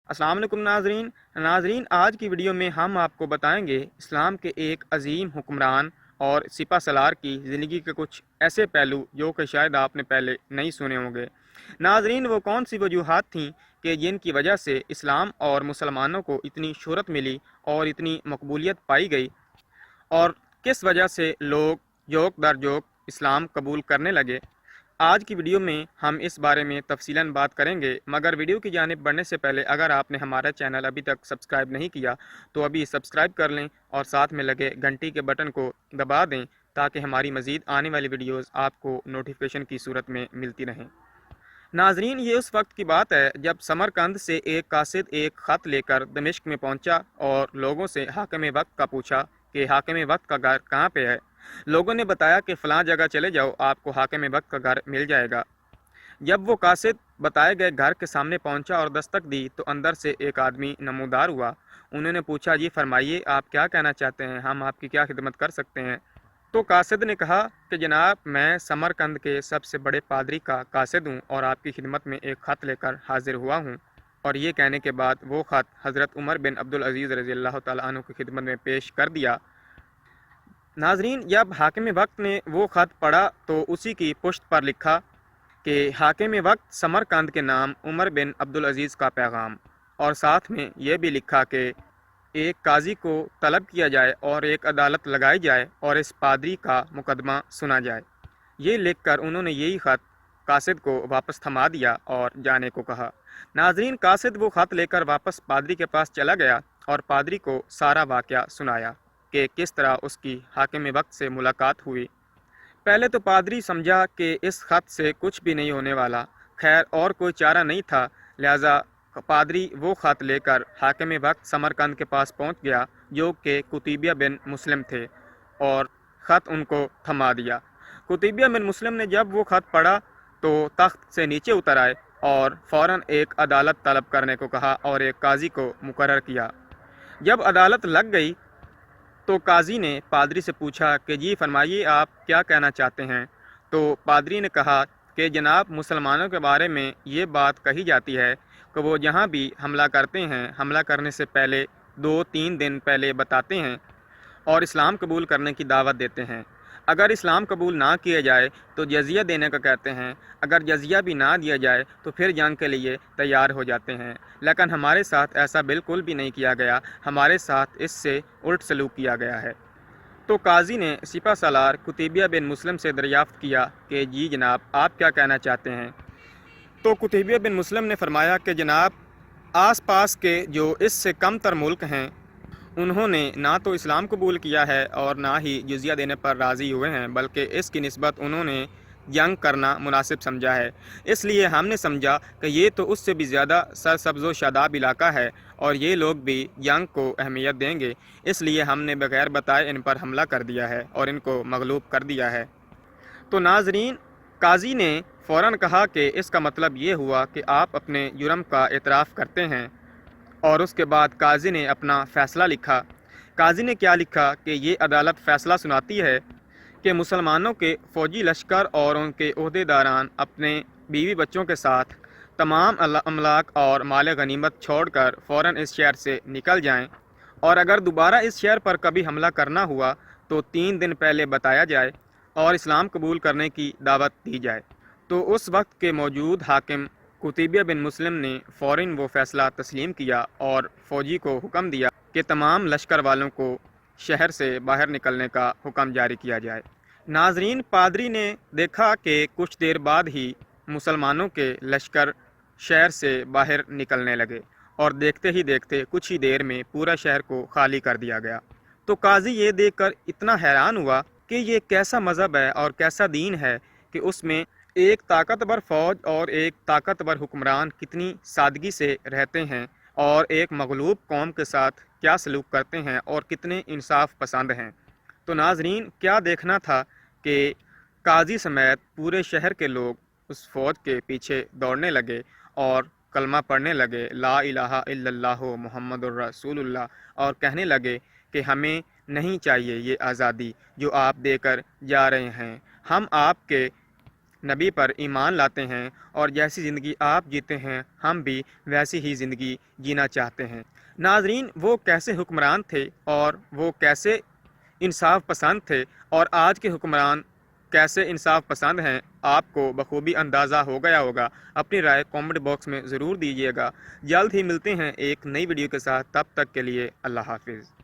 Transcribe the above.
السلام علیکم ناظرین آج کی ویڈیو میں ہم آپ کو بتائیں گے اسلام کے ایک عظیم حکمران اور سپہ سالار کی زندگی کے کچھ ایسے پہلو جو کہ شاید آپ نے پہلے نہیں سنے ہوں گے۔ ناظرین، وہ کون سی وجوہات تھیں کہ جن کی وجہ سے اسلام اور مسلمانوں کو اتنی شہرت ملی اور اتنی مقبولیت پائی گئی، اور کس وجہ سے لوگ جوک در جوک اسلام قبول کرنے لگے؟ آج کی ویڈیو میں ہم اس بارے میں تفصیلاً بات کریں گے، مگر ویڈیو کی جانب بڑھنے سے پہلے اگر آپ نے ہمارا چینل ابھی تک سبسکرائب نہیں کیا تو ابھی سبسکرائب کر لیں اور ساتھ میں لگے گھنٹی کے بٹن کو دبا دیں تاکہ ہماری مزید آنے والی ویڈیوز آپ کو نوٹیفیکیشن کی صورت میں ملتی رہیں۔ ناظرین، یہ اس وقت کی بات ہے جب سمرقند سے ایک قاصد ایک خط لے کر دمشق میں پہنچا اور لوگوں سے حاکم وقت کا پوچھا کہ حاکم وقت کا گھر کہاں پہ ہے۔ لوگوں نے بتایا کہ فلاں جگہ چلے جاؤ، آپ کو حاکم وقت کا گھر مل جائے گا۔ جب وہ قاصد بتائے گئے گھر کے سامنے پہنچا اور دستک دی تو اندر سے ایک آدمی نمودار ہوا۔ انہوں نے پوچھا، جی فرمائیے، آپ کیا کہنا چاہتے ہیں، ہم آپ کی کیا خدمت کر سکتے ہیں؟ تو قاصد نے کہا کہ جناب، میں سمرقند کے سب سے بڑے پادری کا قاصد ہوں اور آپ کی خدمت میں ایک خط لے کر حاضر ہوا ہوں۔ اور یہ کہنے کے بعد وہ خط حضرت عمر بن عبدالعزیز رضی اللہ تعالیٰ عنہ کی خدمت میں پیش کر دیا۔ ناظرین، جب حاکم وقت نے وہ خط پڑھا تو اسی کی پشت پر لکھا کہ حاکم وقت سمرقند کے نام عمر بن عبدالعزیز کا پیغام، اور ساتھ میں یہ بھی لکھا کہ ایک قاضی کو طلب کیا جائے اور ایک عدالت لگائی جائے اور اس پادری کا مقدمہ سنا جائے۔ یہ لکھ کر انہوں نے یہی خط قاصد کو واپس تھما دیا اور جانے کو کہا۔ ناظرین، قاصد وہ خط لے کر واپس پادری کے پاس چلا گیا اور پادری کو سارا واقعہ سنایا کہ کس طرح اس کی حاکم وقت سے ملاقات ہوئی۔ پہلے تو پادری سمجھا کہ اس خط سے کچھ بھی نہیں ہونے والا، خیر اور کوئی چارہ نہیں تھا، لہٰذا پادری وہ خط لے کر حاکم وقت سمرقند کے پاس پہنچ گیا جو کہ قتیبیہ بن مسلم تھے، اور خط ان کو تھما دیا۔ قتیبیہ بن مسلم نے جب وہ خط پڑھا تو تخت سے نیچے اتر آئے اور فوراً ایک عدالت طلب کرنے کو کہا اور ایک قاضی کو مقرر کیا۔ جب عدالت لگ گئی تو قاضی نے پادری سے پوچھا کہ جی فرمائیے، آپ کیا کہنا چاہتے ہیں؟ تو پادری نے کہا کہ جناب، مسلمانوں کے بارے میں یہ بات کہی جاتی ہے کہ وہ جہاں بھی حملہ کرتے ہیں، حملہ کرنے سے پہلے 2-3 دن پہلے بتاتے ہیں اور اسلام قبول کرنے کی دعوت دیتے ہیں۔ اگر اسلام قبول نہ کیا جائے تو جزیہ دینے کا کہتے ہیں، اگر جزیہ بھی نہ دیا جائے تو پھر جنگ کے لیے تیار ہو جاتے ہیں، لیکن ہمارے ساتھ ایسا بالکل بھی نہیں کیا گیا، ہمارے ساتھ اس سے الٹ سلوک کیا گیا ہے۔ تو قاضی نے سپہ سالار قتیبیہ بن مسلم سے دریافت کیا کہ جی جناب، آپ کیا کہنا چاہتے ہیں؟ تو قتیبیہ بن مسلم نے فرمایا کہ جناب، آس پاس کے جو اس سے کم تر ملک ہیں انہوں نے نہ تو اسلام قبول کیا ہے اور نہ ہی جزیہ دینے پر راضی ہوئے ہیں، بلکہ اس کی نسبت انہوں نے جنگ کرنا مناسب سمجھا ہے۔ اس لیے ہم نے سمجھا کہ یہ تو اس سے بھی زیادہ سرسبز و شاداب علاقہ ہے اور یہ لوگ بھی جنگ کو اہمیت دیں گے، اس لیے ہم نے بغیر بتائے ان پر حملہ کر دیا ہے اور ان کو مغلوب کر دیا ہے۔ تو ناظرین، قاضی نے فوراً کہا کہ اس کا مطلب یہ ہوا کہ آپ اپنے جرم کا اعتراف کرتے ہیں، اور اس کے بعد قاضی نے اپنا فیصلہ لکھا۔ قاضی نے کیا لکھا کہ یہ عدالت فیصلہ سناتی ہے کہ مسلمانوں کے فوجی لشکر اور ان کے عہدیداران اپنے بیوی بچوں کے ساتھ تمام املاک اور مال غنیمت چھوڑ کر فوراً اس شہر سے نکل جائیں، اور اگر دوبارہ اس شہر پر کبھی حملہ کرنا ہوا تو 3 دن پہلے بتایا جائے اور اسلام قبول کرنے کی دعوت دی جائے۔ تو اس وقت کے موجود حاکم قتیبیہ بن مسلم نے فوراً وہ فیصلہ تسلیم کیا اور فوجی کو حکم دیا کہ تمام لشکر والوں کو شہر سے باہر نکلنے کا حکم جاری کیا جائے۔ ناظرین، پادری نے دیکھا کہ کچھ دیر بعد ہی مسلمانوں کے لشکر شہر سے باہر نکلنے لگے اور دیکھتے ہی دیکھتے کچھ ہی دیر میں پورا شہر کو خالی کر دیا گیا۔ تو قاضی یہ دیکھ کر اتنا حیران ہوا کہ یہ کیسا مذہب ہے اور کیسا دین ہے کہ اس میں ایک طاقتور فوج اور ایک طاقتور حکمران کتنی سادگی سے رہتے ہیں اور ایک مغلوب قوم کے ساتھ کیا سلوک کرتے ہیں اور کتنے انصاف پسند ہیں۔ تو ناظرین، کیا دیکھنا تھا کہ قاضی سمیت پورے شہر کے لوگ اس فوج کے پیچھے دوڑنے لگے اور کلمہ پڑھنے لگے، لا الہ الا اللہ محمد الرسول اللہ، اور کہنے لگے کہ ہمیں نہیں چاہیے یہ آزادی جو آپ دے کر جا رہے ہیں، ہم آپ کے نبی پر ایمان لاتے ہیں اور جیسی زندگی آپ جیتے ہیں ہم بھی ویسی ہی زندگی جینا چاہتے ہیں۔ ناظرین، وہ کیسے حکمران تھے اور وہ کیسے انصاف پسند تھے، اور آج کے حکمران کیسے انصاف پسند ہیں، آپ کو بخوبی اندازہ ہو گیا ہوگا۔ اپنی رائے کامنٹ باکس میں ضرور دیجیے گا۔ جلد ہی ملتے ہیں ایک نئی ویڈیو کے ساتھ، تب تک کے لیے اللہ حافظ۔